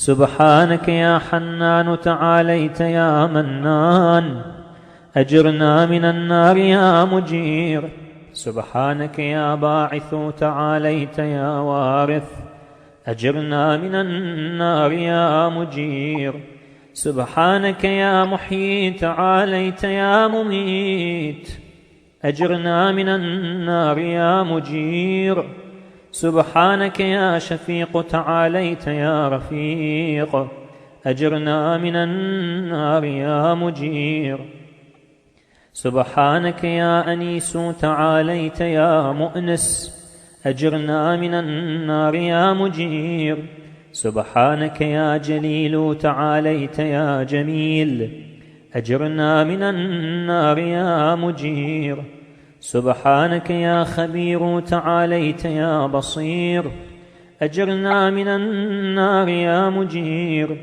سبحانك يا حنان تعاليت يا منان أجرنا من النار يا مجير سبحانك يا باعث تعاليت يا وارث أجرنا من النار يا مجير سبحانك يا محيي تعاليت يا مميت أجرنا من النار يا مجير سبحانك يا شفيق تعاليت يا رفيق أجرنا من النار يا مجير سبحانك يا أنيس تعاليت يا مؤنس أجرنا من النار يا مجير سبحانك يا جليل تعاليت يا جميل أجرنا من النار يا مجير سبحانك يا خبير تعاليت يا بصير أجرنا من النار يا مجير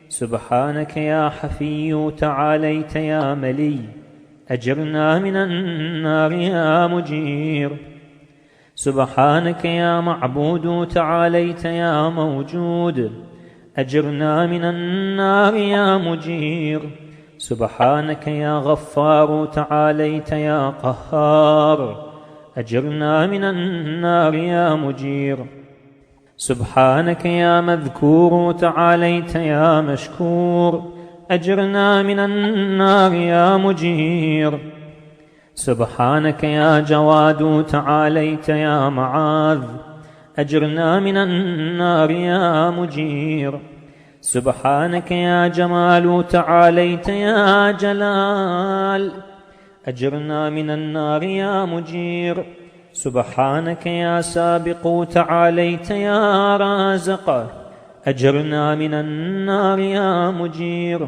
سبحانك يا حفي تعاليت يا ملي أجرنا من النار يا مجير سبحانك يا معبود تعاليت يا موجود أجرنا من النار يا مجير سبحانك يا غفار تعاليت يا قهار أجرنا من النار يا مجير سبحانك يا مذكور تعاليت يا مشكور أجرنا من النار يا مجير سبحانك يا جواد تعاليت يا معاذ أجرنا من النار يا مجير سبحانك يا جمال تعاليت يا جلال أجرنا من النار يا مجير سبحانك يا سابق تعاليت يا رازق أجرنا من النار يا مجير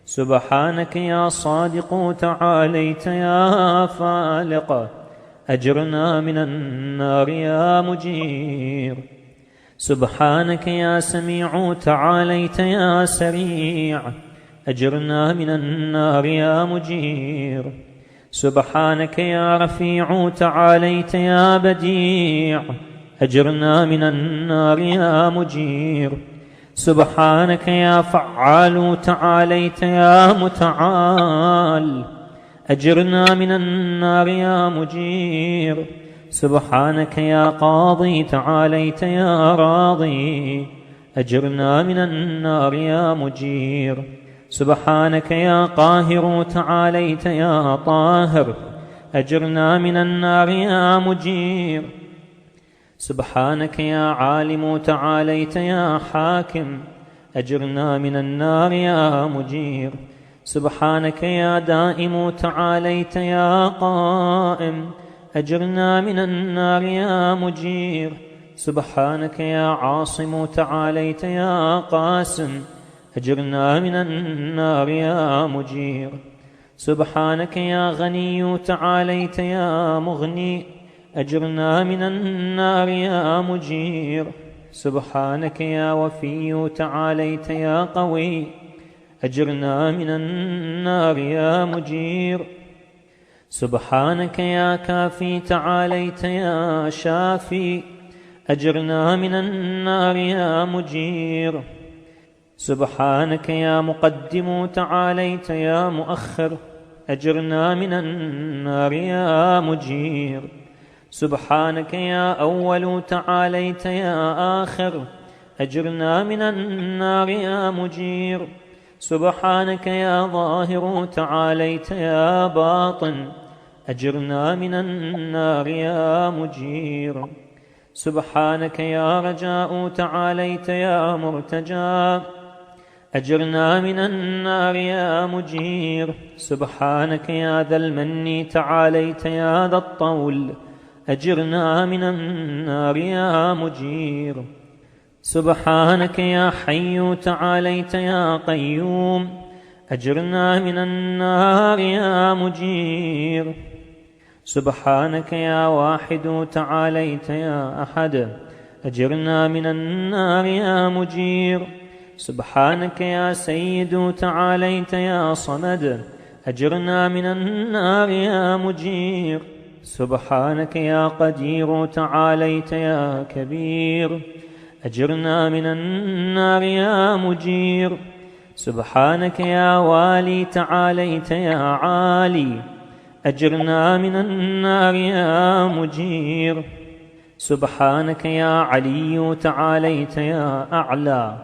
سبحانك يا صادق تعاليت يا فالق أجرنا من النار يا مجير سبحانك يا سميع تعاليت يا سريع أجرنا من النار يا مجير سبحانك يا رفيع تعاليت يا بديع أجرنا من النار يا مجير سبحانك يا فعال تعاليت يا متعال أجرنا من النار يا مجير سبحانك يا قاضي تعاليت يا راضي أجرنا من النار يا مجير سبحانك يا قاهر تعاليت يا طاهر أجرنا من النار يا مجير سبحانك يا عالم تعاليت يا حاكم أجرنا من النار يا مجير سبحانك يا دائم تعاليت يا قائم أجرنا من النار يا مجير سبحانك يا عاصم تعاليت يا قاسم أجرنا من النار يا مجير سبحانك يا غني تعاليت يا مغني أجرنا من النار يا مجير سبحانك يا وفي تعاليت يا قوي أجرنا من النار يا مجير سبحانك يا كافي تعاليت يا شافي أجرنا من النار يا مجير سبحانك يا مقدم تعاليت يا مؤخر أجرنا من النار يا مجير سبحانك يا أول تعاليت يا آخر أجرنا من النار يا مجير سبحانك يا ظاهر تعاليت يا باطن أجرنا من النار يا مجير سبحانك يا رجاء تعاليت يا مرتجى أجرنا من النار يا مجير سبحانك يا ذا المن تعاليت يا ذا الطول أجرنا من النار يا مجير سبحانك يا حي تعاليت يا قيوم أجرنا من النار يا مجير سبحانك يا واحد تعاليت يا أحد أجرنا من النار يا مجير سبحانك يا سيد تعاليت يا صمد أجرنا من النار يا مجير سبحانك يا قدير تعاليت يا كبير أجرنا من النار يا مجير سبحانك يا والي تعاليت يا عالي أجرنا من النار يا مجير سبحانك يا علي تعاليت يا أعلى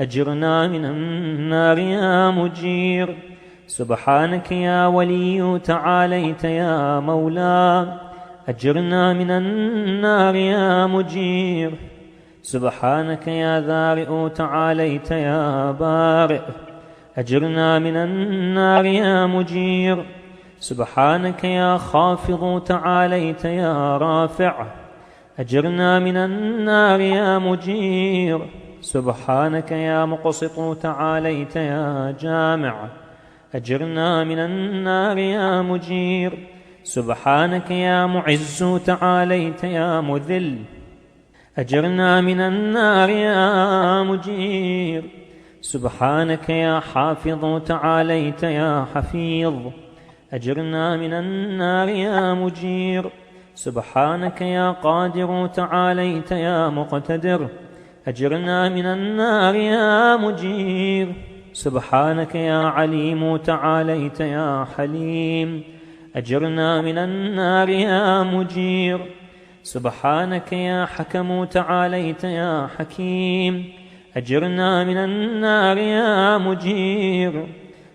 أجرنا من النار يا مجير سبحانك يا ولي تعاليت يا مولى أجرنا من النار يا مجير سبحانك يا ذارئ تعاليت يا بارئ أجرنا من النار يا مجير سبحانك يا خافض تعاليت يا رافع أجرنا من النار يا مجير سبحانك يا مقسط تعاليت يا جامع أجرنا من النار يا مجير سبحانك يا معز تعاليت يا مذل أجرنا من النار يا مجير سبحانك يا حافظ تعاليت يا حفيظ أجرنا من النار يا مجير سبحانك يا قادر تعاليت يا مقتدر أجرنا من النار يا مجير سبحانك يا عليم تعاليت يا حليم أجرنا من النار يا مجير سبحانك يا حكم تعاليت يا حكيم أجرنا من النار يا مجير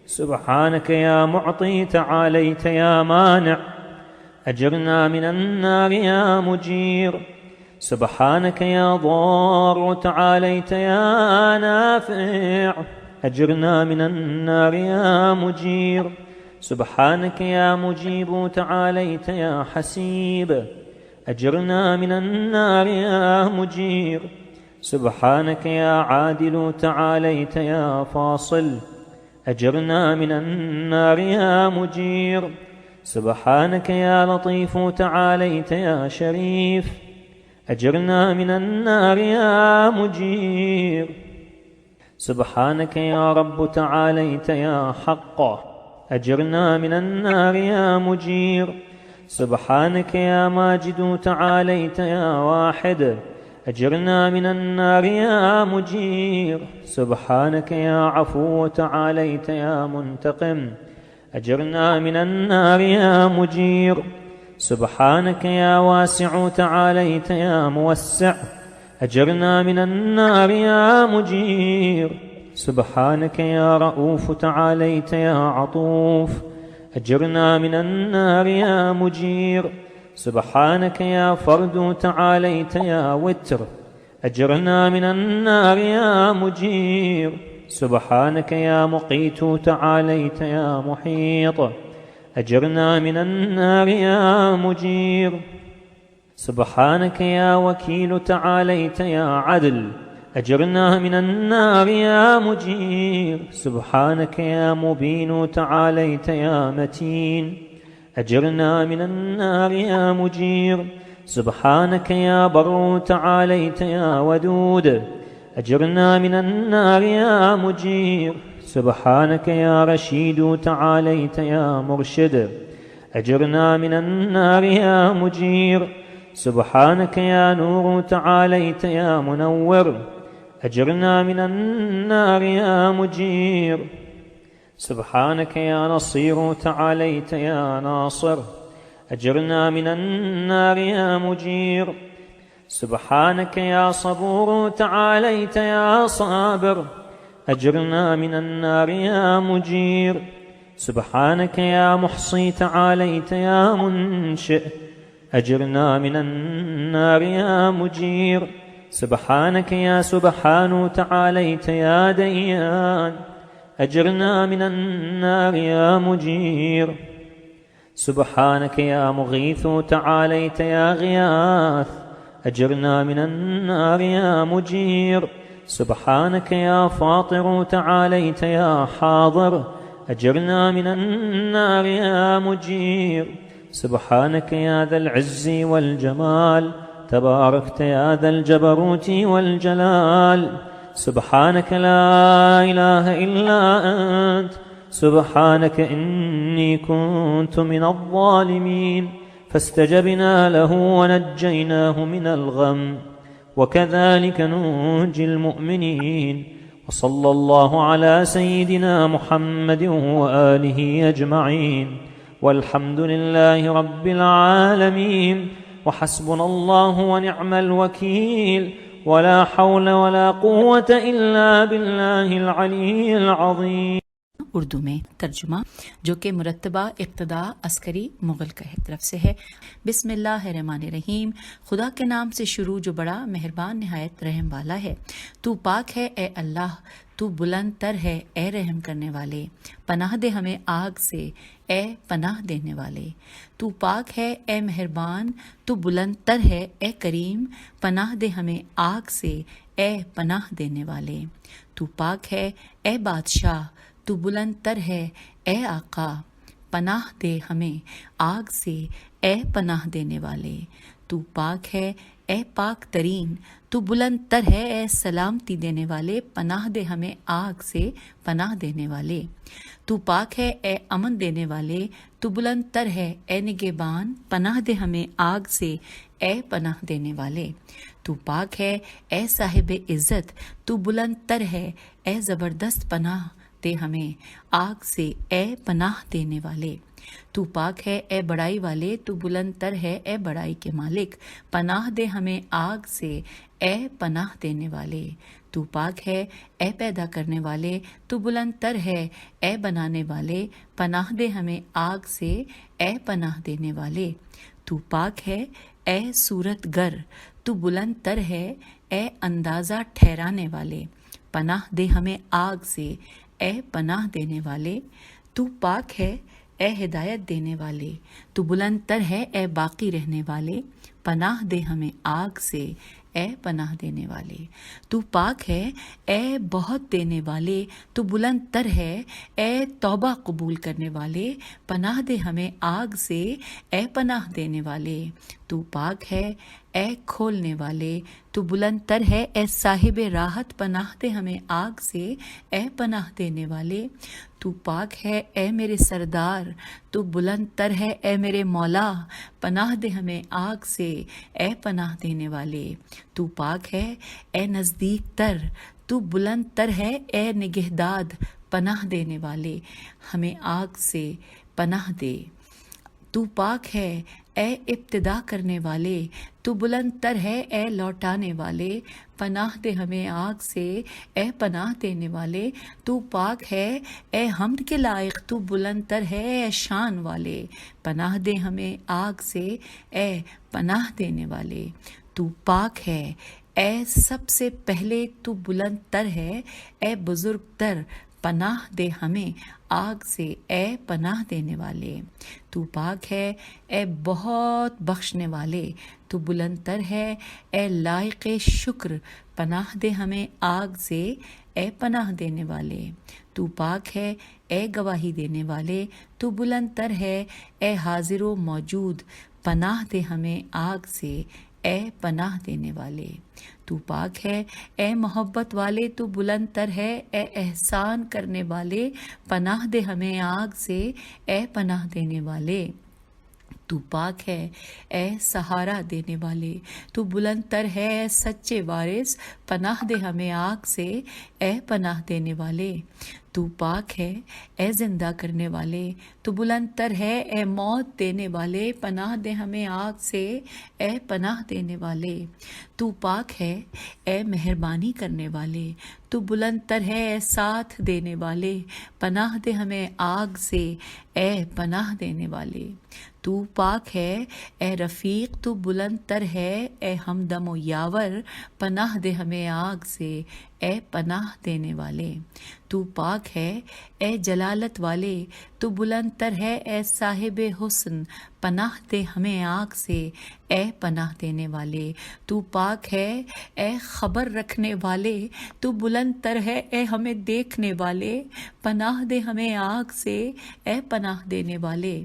سبحانك يا معطي تعاليت يا مانع أجرنا من النار يا مجير سبحانك يا ضار تعاليت يا نافع أجرنا من النار يا مجير سبحانك يا مجيب تعاليت يا حسيب أجرنا من النار يا مجير سبحانك يا عادل تعاليت يا فاصل أجرنا من النار يا مجير سبحانك يا لطيف تعاليت يا شريف أجرنا من النار يا مجير سبحانك يا رب تعاليت يا حق أجرنا من النار يا مجير سبحانك يا ماجد تعاليت يا واحد أجرنا من النار يا مجير سبحانك يا عفو تعاليت يا منتقم أجرنا من النار يا مجير سبحانك يا واسع تعاليت يا موسع أجرنا من النار يا مجير سبحانك يا رؤوف تعاليت يا عطوف أجرنا من النار يا مجير سبحانك يا فرد تعاليت يا وتر أجرنا من النار يا مجير سبحانك يا مقيت تعاليت يا محيط أجرنا من النار يا مجير سبحانك يا وكيل تعاليت يا عدل أجرنا من النار يا مجير سبحانك يا مبين تعاليت يا متين أجرنا من النار يا مجير سبحانك يا بر تعاليت يا ودود أجرنا من النار يا مجير سبحانك يا رشيد تعاليت يا مرشد أجرنا من النار يا مجير سبحانك يا نور تعاليت يا منور أجرنا من النار يا مجير سبحانك يا نصير تعاليت يا ناصر أجرنا من النار يا مجير سبحانك يا صبور تعاليت يا صابر أجرنا من النار يا مجير سبحانك يا محصي تعاليت يا منشئ أجرنا من النار يا مجير سبحانك يا سبحان تعاليت يا ديان أجرنا من النار يا مجير سبحانك يا مغيث تعاليت يا غياث أجرنا من النار يا مجير سبحانك يا فاطر تعاليت يا حاضر أجرنا من النار يا مجير سبحانك يا ذا العز والجمال تباركت يا ذا الجبروت والجلال سبحانك لا إله إلا أنت سبحانك إني كنت من الظالمين فاستجبنا له ونجيناه من الغم وكذلك ننجي المؤمنين. وصلى الله على سيدنا محمد وآله أجمعين، والحمد لله رب العالمين، وحسبنا الله ونعم الوكيل، ولا حول ولا قوة إلا بالله العلي العظيم. اردو میں ترجمہ جو کہ مرتبہ ابتدا عسکری مغل کی طرف سے ہے۔ بسم اللہ الرحمن الرحیم، خدا کے نام سے شروع جو بڑا مہربان نہایت رحم والا ہے۔ تو پاک ہے اے اللہ، تو بلند تر ہے اے رحم کرنے والے، پناہ دے ہمیں آگ سے اے پناہ دینے والے۔ تو پاک ہے اے مہربان، تو بلند تر ہے اے کریم، پناہ دے ہمیں آگ سے اے پناہ دینے والے۔ تو پاک ہے اے بادشاہ، تو بلند تر ہے اے آقا، پناہ دے ہمیں آگ سے اے پناہ دینے والے۔ تو پاک ہے اے پاک ترین، تو بلند تر ہے اے سلامتی دینے والے، پناہ دے ہمیں آگ سے پناہ دینے والے۔ تو پاک ہے اے امن دینے والے، تو بلند تر ہے اے نگہبان، پناہ دے ہمیں آگ سے اے پناہ دینے والے۔ تو پاک ہے اے صاحب عزت، تو بلند تر ہے اے زبردست، پناہ دے ہمیں آگ سے اے پناہ دینے والے۔ تو پاک ہے اے بڑائی والے، تو بلند تر ہے اے بڑائی کے مالک، پناہ دے ہمیں آگ سے اے پناہ دینے والے۔ تو پاک ہے اے پیدا کرنے والے، تو بلند تر ہے اے بنانے والے، پناہ دے ہمیں آگ سے اے پناہ دینے والے۔ تو پاک ہے اے صورت گر، تو بلند تر ہے اے اندازہ ٹھہرانے والے، پناہ دے ہمیں آگ سے اے پناہ دینے والے۔ تو پاک ہے اے ہدایت دینے والے، تو بلند تر ہے اے باقی رہنے والے، پناہ دے ہمیں آگ سے اے پناہ دینے والے۔ تو پاک ہے اے بہت دینے والے، تو بلند تر ہے اے توبہ قبول کرنے والے، پناہ دے ہمیں آگ سے اے پناہ دینے والے۔ تو پاک ہے اے کھولنے والے، تو بلند تر ہے اے صاحب راحت، پناہ دے ہمیں آگ سے اے پناہ دینے والے۔ تو پاک ہے اے میرے سردار، تو بلند تر ہے اے میرے مولا، پناہ دے ہمیں آگ سے اے پناہ دینے والے۔ تو پاک ہے اے نزدیک تر، تو بلند تر ہے اے نگہداد، پناہ دینے والے، ہمیں آگ سے پناہ دے۔ تو پاک ہے اے ابتدا کرنے والے، تو بلند تر ہے اے لوٹانے والے، پناہ دے ہمیں آگ سے اے پناہ دینے والے۔ تو پاک ہے اے حمد کے لائق، تو بلند تر ہے اے شان والے، پناہ دے ہمیں آگ سے اے پناہ دینے والے۔ تو پاک ہے اے سب سے پہلے، تو بلند تر ہے اے بزرگ تر، پناہ دے ہمیں آگ سے اے پناہ دینے والے۔ تو پاک ہے اے بہت بخشنے والے، تو بلند تر ہے اے لائق شکر، پناہ دے ہمیں آگ سے اے پناہ دینے والے۔ تو پاک ہے اے گواہی دینے والے، تو بلند تر ہے اے حاضر و موجود، پناہ دے ہمیں آگ سے اے پناہ دینے والے۔ تو پاک ہے اے محبت والے، تو بلند تر ہے اے احسان کرنے والے، پناہ دے ہمیں آگ سے اے پناہ دینے والے۔ تو پاک ہے اے سہارا دینے والے، تو بلند تر ہے اے سچے وارث، پناہ دے ہمیں آگ سے اے پناہ دینے والے۔ تو پاک ہے اے زندہ کرنے والے، تو بلند تر ہے اے موت دینے والے، پناہ دے ہمیں آگ سے اے پناہ دینے والے۔ تو پاک ہے اے مہربانی کرنے والے، تو بلند تر ہے اے ساتھ دینے والے، پناہ دے ہمیں آگ سے اے پناہ دینے والے۔ تو پاک ہے اے رفیق، تو بلند تر ہے اے ہمدم و یاور، پناہ دے ہمیں آگ سے اے پناہ دینے والے۔ تو پاک ہے اے جلالت والے، تو بلند تر ہے اے صاحب حسن، پناہ دے ہمیں آگ سے اے پناہ دینے والے۔ تو پاک ہے اے خبر رکھنے والے، تو بلند تر ہے اے ہمیں دیکھنے والے، پناہ دے ہمیں آگ سے اے پناہ دینے والے۔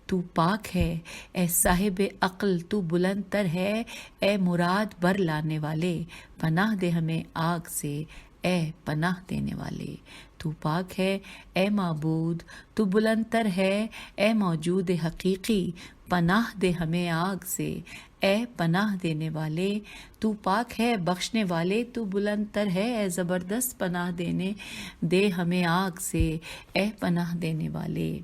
تو پاک ہے اے صاحب عقل، تو بلند تر ہے اے مراد بر لانے والے، پناہ دے ہمیں آگ سے اے پناہ دینے والے۔ تو پاک ہے اے معبود، تو بلند تر ہے اے موجود حقیقی، پناہ دے ہمیں آگ سے اے پناہ دینے والے، تو پاک ہے بخشنے والے، تو بلند تر ہے، اے زبردست پناہ دے ہمیں آگ سے، اے پناہ دینے والے۔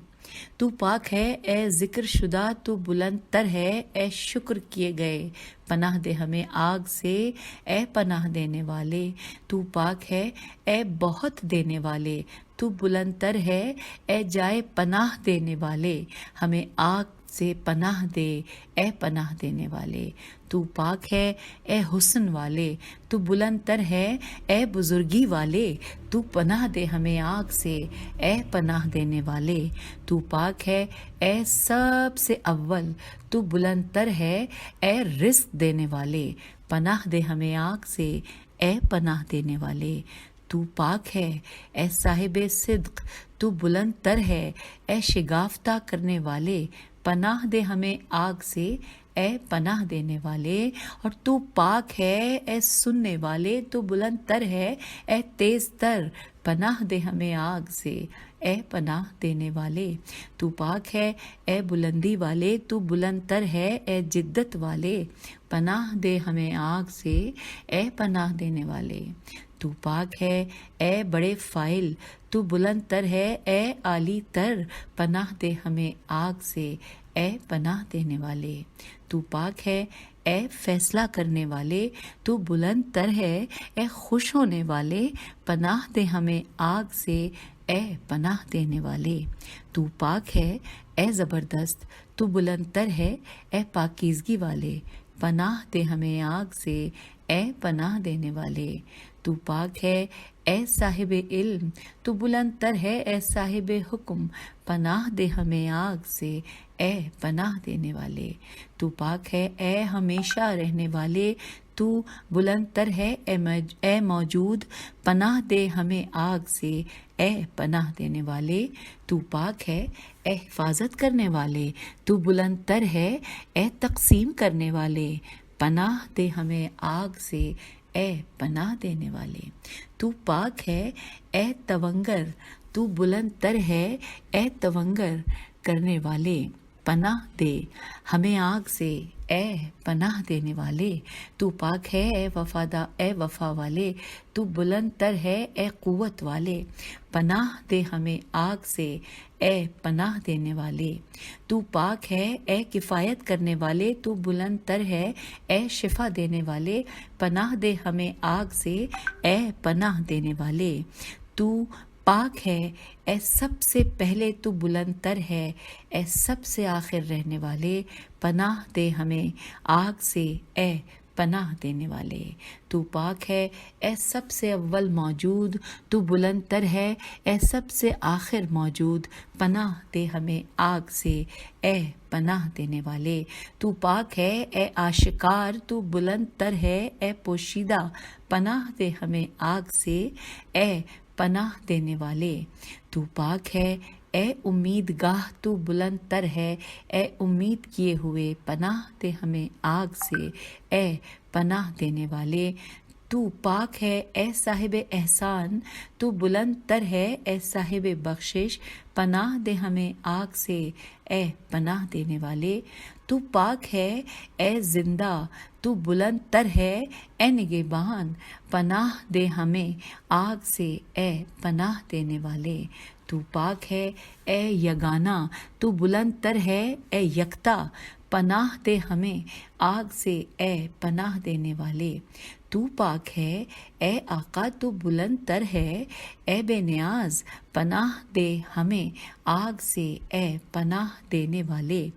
تو پاک ہے اے ذکر شدہ، تو بلند تر ہے، اے شکر کیے گئے، پناہ دے ہمیں آگ سے، اے پناہ دینے والے۔ تو پاک ہے اے بہت دینے والے، تو بلند تر ہے، اے جائے پناہ دینے والے، ہمیں آگ سے پناہ دے، اے پناہ دینے والے۔ تو پاک ہے اے حسن والے، تو بلند تر ہے، اے بزرگی والے، تو پناہ دے ہمیں آگ سے، اے پناہ دینے والے۔ تو پاک ہے اے سب سے اول، تو بلند تر ہے، اے رزق دینے والے، پناہ دے ہمیں آگ سے، اے پناہ دینے والے۔ تو پاک ہے اے صاحب صدق، تو بلند تر ہے، اے شگافتہ کرنے والے، پناہ دے ہمیں آگ سے، اے پناہ دینے والے۔ اور تو پاک ہے اے سننے والے، تو بلند تر ہے، اے تیز تر، پناہ دے ہمیں آگ سے، اے پناہ دینے والے۔ تو پاک ہے اے بلندی والے، تو بلند تر ہے، اے جدت والے، پناہ دے ہمیں آگ سے، اے پناہ دینے والے۔ تو پاک ہے اے بڑے فائل، تو بلند تر ہے، اے عالی تر، پناہ دے ہمیں آگ سے، اے پناہ دینے والے۔ تو پاک ہے اے فیصلہ کرنے والے، تو بلند تر ہے، اے خوش ہونے والے، پناہ دے ہمیں آگ سے، اے پناہ دینے والے۔ تو پاک ہے اے زبردست، تو بلند تر ہے، اے پاکیزگی والے، پناہ دے ہمیں آگ سے، اے پناہ دینے والے۔ تو پاک ہے اے صاحب علم، تو بلند تر ہے، اے صاحب حکم، پناہ دے ہمیں آگ سے، اے پناہ دینے والے۔ تو پاک ہے اے ہمیشہ رہنے والے، تو بلند تر ہے، اے موجود، پناہ دے ہمیں آگ سے، اے پناہ دینے والے۔ تو پاک ہے اے حفاظت کرنے والے، تو بلند تر ہے، اے تقسیم کرنے والے، پناہ دے ہمیں آگ سے، اے پناہ دینے والے۔ تو پاک ہے اے تونگر، تو بلند تر ہے، اے تونگر کرنے والے، پناہ دے ہمیں آگ سے، اے پناہ دینے والے۔ تو پاک ہے اے وفا والے، تو بلند تر ہے، اے قوت والے، پناہ دے ہمیں آگ سے، اے پناہ دینے والے۔ تو پاک ہے اے کفایت کرنے والے، تو بلند تر ہے، اے شفا دینے والے، پناہ دے ہمیں آگ سے، اے پناہ دینے والے۔ تو پاک ہے اے سب سے پہلے، تو بلند تر ہے، اے سب سے آخر رہنے والے، پناہ دے ہمیں آگ سے، اے پناہ دینے والے۔ تو پاک ہے اے سب سے اول موجود، تو بلند تر ہے، اے سب سے آخر موجود، پناہ دے ہمیں آگ سے، اے پناہ دینے والے۔ تو پاک ہے اے آشکار، تو بلند تر ہے، اے پوشیدہ، پناہ دے ہمیں آگ سے، اے پناہ دینے والے۔ تو پاک ہے اے امید گاہ، تو بلند تر ہے، اے امید کیے ہوئے، پناہ دے ہمیں آگ سے، اے پناہ دینے والے۔ تو پاک ہے اے صاحب احسان، تو بلند تر ہے، اے صاحب بخشش، پناہ دے ہمیں آگ سے، اے پناہ دینے والے۔ تو پاک ہے اے زندہ، تو بلند تر ہے، اے نگہبان، پناہ دے ہمیں آگ سے، اے پناہ دینے والے۔ تو پاک ہے اے یگانہ، تو بلند تر ہے، اے یکتا، پناہ دے ہمیں آگ سے، اے پناہ دینے والے۔ تو پاک ہے اے آقا، تو بلند تر ہے، اے بے نیاز، پناہ دے ہمیں آگ سے، اے پناہ دینے والے۔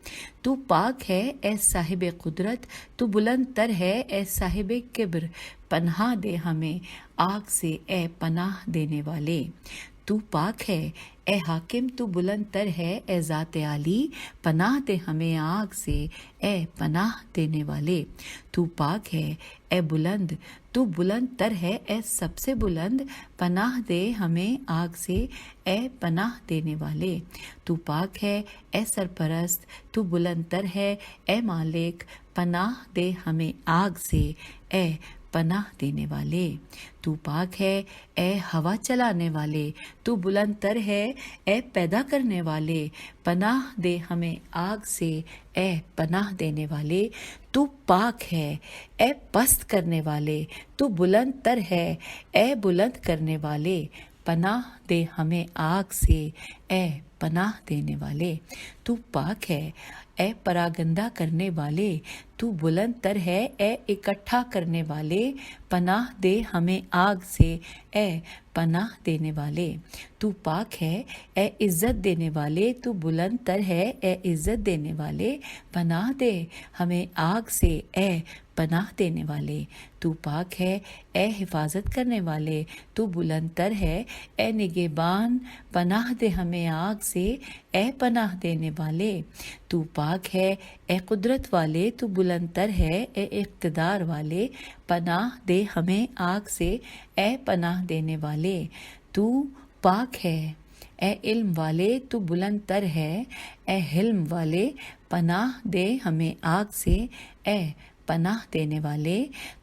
تو پاک ہے اے صاحب قدرت، تو بلند تر ہے، اے صاحب کبر، پناہ دے ہمیں آگ سے، اے پناہ دینے والے۔ تو پاک ہے اے حاکم، تو بلند تر ہے، اے ذات عالی، پناہ دے ہمیں آگ سے، اے پناہ دینے والے۔ تو پاک ہے اے بلند، تو بلند تر ہے، اے سب سے بلند، پناہ دے ہمیں آگ سے، اے پناہ دینے والے۔ تو پاک ہے اے سرپرست، تو بلند تر ہے، اے مالک، پناہ دے ہمیں آگ سے، اے پناہ دینے والے، تو پاک ہے اے ہوا چلانے والے، تو بلند تر ہے اے پیدا کرنے والے، پناہ دے ہمیں آگ سے اے پناہ دینے والے، تو پاک ہے اے پست کرنے والے، تو بلند تر ہے اے بلند کرنے والے، پناہ دے ہمیں آگ سے اے پناہ دینے والے، تو پاک ہے اے پراگندہ کرنے والے، تو بلند تر ہے اے اکٹھا کرنے والے، پناہ دے ہمیں آگ سے اے پناہ دینے والے، تو پاک ہے اے عزت دینے والے، تو بلند تر ہے اے عزت دینے والے، پناہ دے ہمیں آگ سے اے پناہ دینے والے، تو پاک ہے اے حفاظت کرنے والے، تو بلند تر ہے اے نگہبان، پناہ دے ہمیں آگ سے اے پناہ دینے والے، تو پاک ہے اے قدرت والے، تو بلند تر ہے اے اقتدار والے، پناہ دے ہمیں آگ سے اے پناہ دینے والے، تو پاک ہے اے علم والے، تو بلند تر ہے اے حلم والے، پناہ دے ہمیں آگ سے اے پناہ دینے والے،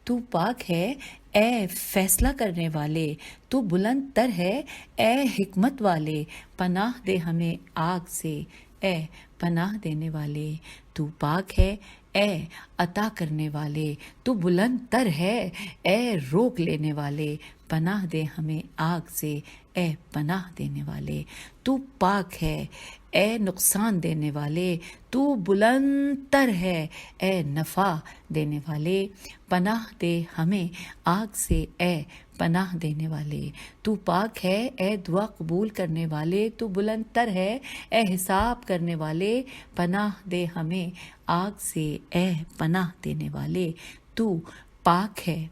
تو پاک ہے اے فیصلہ کرنے والے، تو بلند تر ہے اے حکمت والے، پناہ دے ہمیں آگ سے اے پناہ دینے والے، تو پاک ہے اے عطا کرنے والے، تو بلند تر ہے اے روک لینے والے، پناہ دے ہمیں آگ سے اے پناہ دینے والے، تو پاک ہے اے نقصان دینے والے، تو بلند تر ہے اے نفع دینے والے، پناہ دے ہمیں آگ سے اے پناہ دینے والے، تو پاک ہے اے دعا قبول کرنے والے، تو بلند تر ہے اے حساب کرنے والے، پناہ دے ہمیں آگ سے اے پناہ دینے والے، تو پاک ہے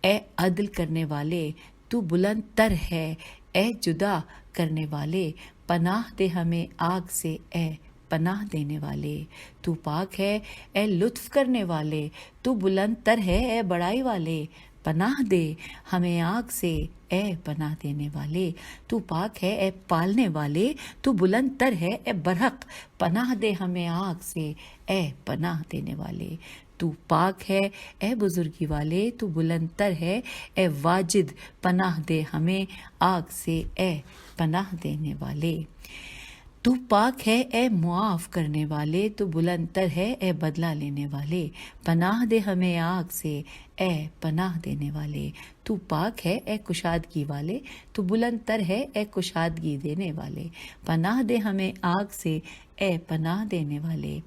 اے عدل کرنے والے، تو بلند تر ہے اے جدا کرنے والے، پناہ دے ہمیں آگ سے اے پناہ دینے والے، تو پاک ہے اے لطف کرنے والے، تو بلند تر ہے اے بڑائی والے، پناہ دے ہمیں آگ سے اے پناہ دینے والے، تو پاک ہے اے پالنے والے، تو بلند تر ہے اے برحق، پناہ دے ہمیں آگ سے اے پناہ دینے والے، تو پاک ہے اے بزرگی والے، تو بلند تر ہے اے واجد، پناہ دے ہمیں آگ سے اے پناہ دینے والے، تو پاک ہے اے معاف کرنے والے، تو بلند تر ہے اے بدلہ لینے والے، پناہ دے ہمیں آگ سے اے پناہ دینے والے، تو پاک ہے اے کشادگی والے، تو بلند تر ہے اے کشادگی دینے والے، پناہ دے ہمیں آگ سے اے پناہ دینے والے،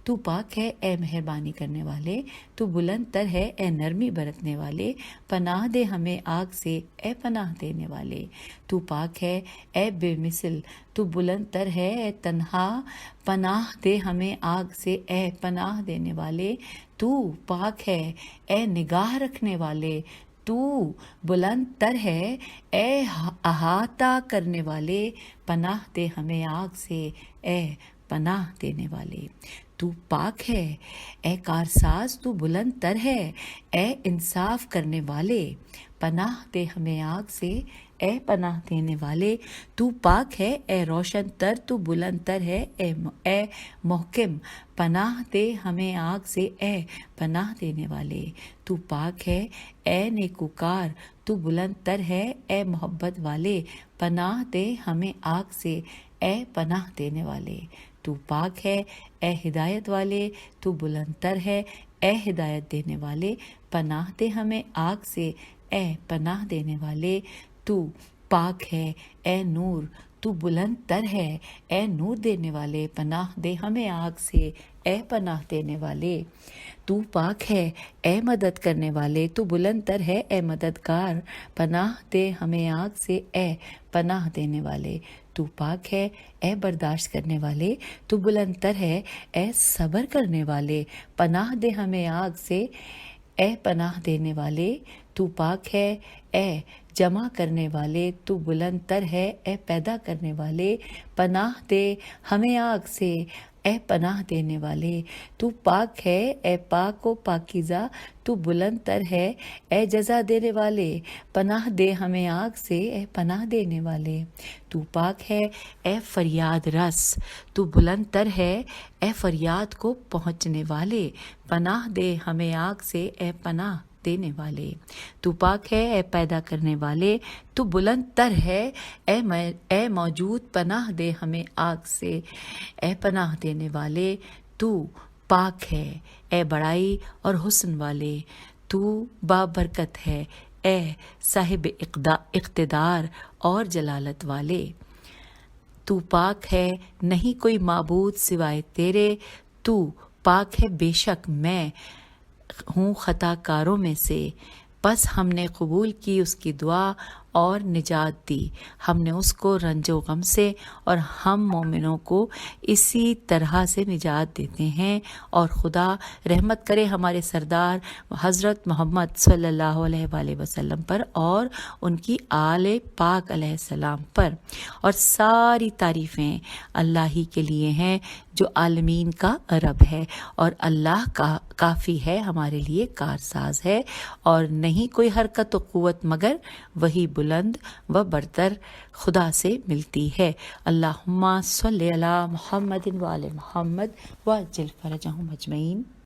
تو پاک ہے اے مہربانی کرنے والے، تو بلند تر ہے اے نرمی برتنے والے، پناہ دے ہمیں آگ سے اے پناہ دینے والے، تو پاک ہے اے بے مثل، تو بلند تر ہے اے تنہا، پناہ دے ہمیں آگ سے اے پناہ دینے والے، تو پاک ہے اے نگاہ رکھنے والے، تو بلند تر ہے اے احاطہ کرنے والے، پناہ دے ہمیں آگ سے اے پناہ دینے والے، تو پاک ہے اے کارساز، تو بلند تر ہے اے انصاف کرنے والے، پناہ دے ہمیں آگ سے اے پناہ دینے والے، تو پاک ہے اے روشن تر، تو بلند تر ہے اے محکم، پناہ دے ہمیں آگ سے اے پناہ دینے والے، تو پاک ہے اے نیکوکار، تو بلند تر ہے اے محبت والے، پناہ دے ہمیں آگ سے اے پناہ دینے والے، تو پاک ہے اے ہدایت والے، تو بلند تر ہے اے ہدایت دینے والے، پناہ دے ہمیں آگ سے اے پناہ دینے والے، تو پاک ہے اے نور، تو بلند تر ہے اے نور دینے والے، پناہ دے ہمیں آگ سے اے پناہ دینے والے، تو پاک ہے اے مدد کرنے والے، تو بلند تر ہے اے مددگار، پناہ دے ہمیں آگ سے اے پناہ دینے والے، تو پاک ہے اے برداشت کرنے والے، تو بلند تر ہے اے صبر کرنے والے، پناہ دے ہمیں آگ سے اے پناہ دینے والے، تو پاک ہے اے جمع کرنے والے، تو بلند تر ہے اے پیدا کرنے والے، پناہ دے ہمیں آگ سے اے پناہ دینے والے، تو پاک ہے اے پاک و پاکیزہ، تو بلند تر ہے اے جزا دینے والے، پناہ دے ہمیں آگ سے اے پناہ دینے والے، تو پاک ہے اے فریاد رس، تو بلند تر ہے اے فریاد کو پہنچنے والے، پناہ دے ہمیں آگ سے اے پناہ دینے والے، تو پاک ہے اے پیدا کرنے والے، تو بلند تر ہے اے موجود، پناہ دے ہمیں آگ سے اے پناہ دینے والے، تو پاک ہے اے بڑائی اور حسن والے، تو بابرکت ہے اے صاحب اقتدار اور جلالت والے، تو پاک ہے نہیں کوئی معبود سوائے تیرے، تو پاک ہے بے شک میں ہوں خطا کاروں میں سے، بس ہم نے قبول کی اس کی دعا اور نجات دی، ہم نے اس کو رنج و غم سے، اور ہم مومنوں کو اسی طرح سے نجات دیتے ہیں، اور خدا رحمت کرے ہمارے سردار حضرت محمد صلی اللہ علیہ وآلہ وسلم پر اور ان کی آل پاک علیہ السلام پر، اور ساری تعریفیں اللہ ہی کے لیے ہیں جو عالمین کا رب ہے، اور اللہ کا کافی ہے ہمارے لیے کارساز ہے، اور نہیں کوئی حرکت و قوت مگر وہی بلند و برتر خدا سے ملتی ہے۔ اللہم صلی علی محمد وآل محمد وعجل فرجہم اجمعین۔